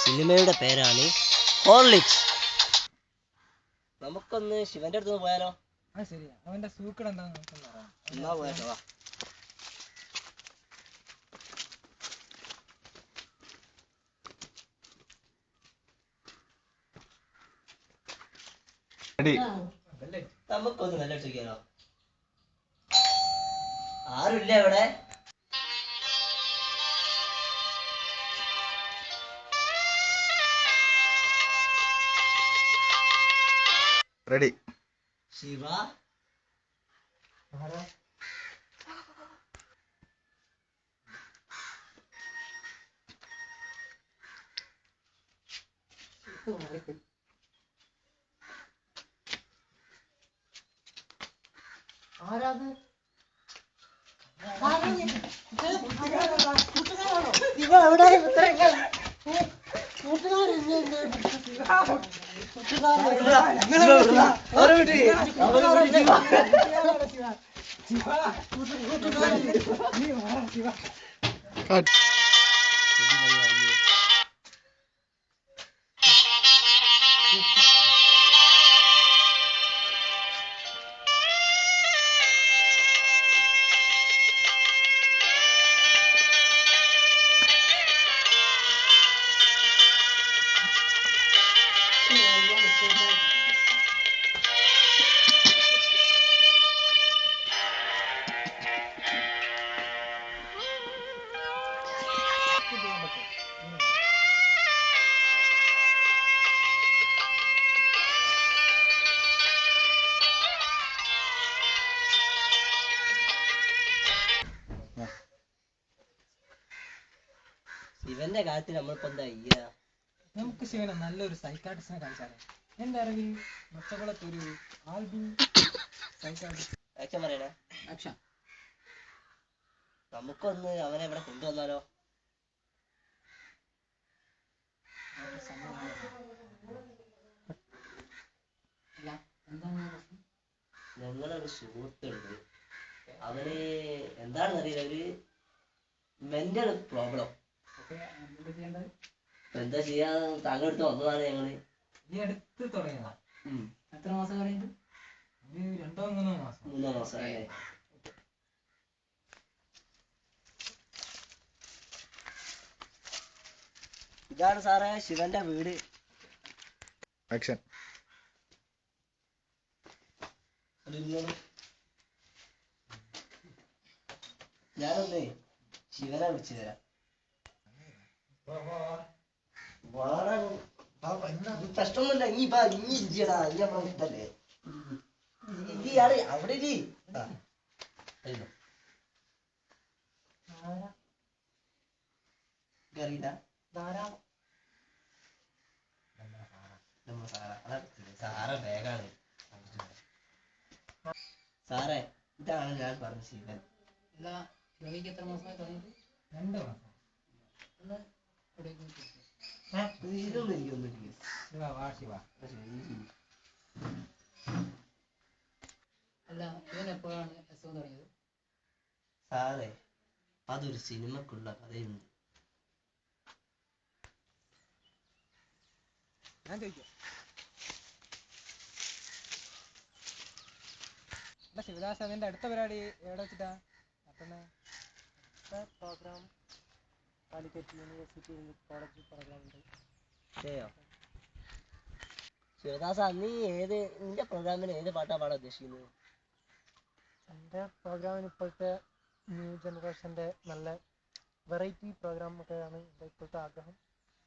സിനിമയുടെ പേരാണ് ഹോർലിക്സ്. നമുക്കൊന്ന് ശിവന്റെ അടുത്ത് പോയാലോ? ശരിയാ, അവന്റെ സൂക്കട് എന്താന്ന് എന്നാ പോയാലോ? നമുക്കൊന്ന് നല്ല ചോദിക്കാലോ? ആരുമില്ല ഇവിടെ? റെഡി. ശിവ ആരാത്? ശിവ എവിടെ? ശിവന്റെ കാര്യത്തിൽ നമ്മളിപ്പോ എന്താ ചെയ്യാ? നമുക്ക് ശിവനെ നല്ലൊരു സൈക്കാട്രിസ്റ്റിനെ കാണിച്ചാലോ? എന്റെ അറിവിൽ മെച്ചകുളത്ത് ഒരു ആൽബിൻ ആക്ഷൻ പറയണേ. നമുക്കൊന്ന് അവനെ ഇവിടെ കൊണ്ടുവന്നാലോ? ഞങ്ങളൊരു സുഹൃത്തുണ്ട്, അവന് എന്താണെന്ന് അറിയില്ല, ഒരു മെന്റൽ പ്രോബ്ലം. എന്താ ചെയ്യാ? താങ്കളുടെ അടുത്ത് വന്നതാണ് ഞങ്ങള്. ഈ അടുത്ത് തുടങ്ങിയതാ. എത്ര മാസം കഴിഞ്ഞു? 2-3 മാസം. 3 മാസം അല്ലേ? ഇതാണ് സാറേ ശിവന്റെ വീട്. ആക്ഷൻ. ഞാനൊന്നേ ശിവനെ വിളിച്ചു തരാം. പ്രശ്നമൊന്നുമില്ല, ഇനി ഇരിക്കടാ, ഇനി നമ്മളെ ഇട്ടല്ലേ. ഇയാള് അവിടെ സാറേ വേഗാണ്. സാറേ ഇതാണ് ഞാൻ പറഞ്ഞ ശിവൻ. എത്ര മാസമായി തുടങ്ങിയത്? 2 മാസം. സാറേ അതൊരു സിനിമക്കുള്ള കഥയുണ്ട്. ഞാൻ ചോദിക്കാം. ശിവദാസ്, അതിന്റെ അടുത്ത പരിപാടി എവിടെ വെച്ചിട്ടാ നടത്തുന്നത്? Programme Calicut university college programme ഉണ്ട്. ശിവദാസ, നീ നിന്റെ പ്രോഗ്രാമിന് ഏത് പാട്ടാ പാടാൻ ഉദ്ദേശിക്കുന്നത്? എൻ്റെ പ്രോഗ്രാമിന് ഇപ്പോഴത്തെ ന്യൂ ജനറേഷൻ്റെ നല്ല വെറൈറ്റി പ്രോഗ്രാം ഒക്കെയാണ് എൻ്റെ ഇപ്പോഴത്തെ ആഗ്രഹം.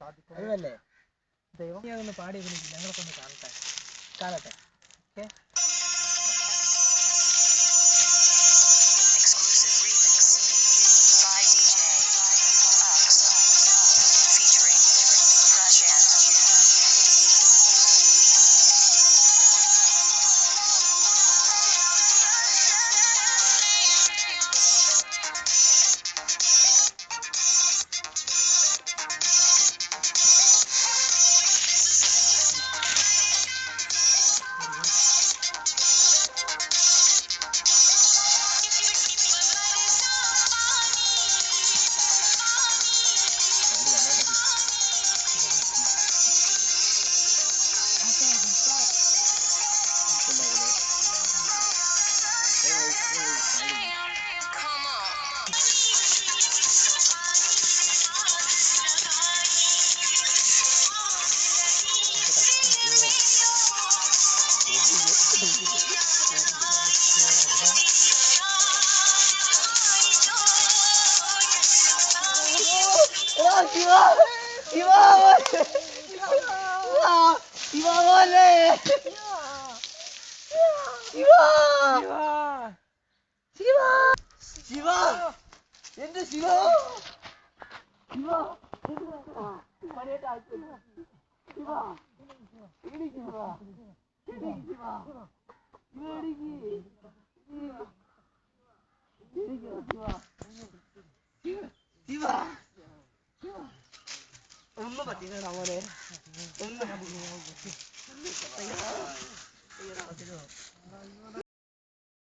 സാധിക്കുന്നത് ദൈവം നീ അതൊന്ന് പാടിയതിന് ഞങ്ങളൊക്കെ ഒന്ന് കാണട്ടെ. ഓക്കെ. എടാ ശിവ ശിവ ശിവ മോനെ ശിവ ശിവ ശിവ എന്റെ ശിവ ശിവ പണിയായിട്ട് ശിവ എണീക്ക് ശിവ എണീക്ക് ശിവ എണീക്ക് ശിവ ഒന്ന് പറ്റിക്കടാ മോനെ ഒന്ന്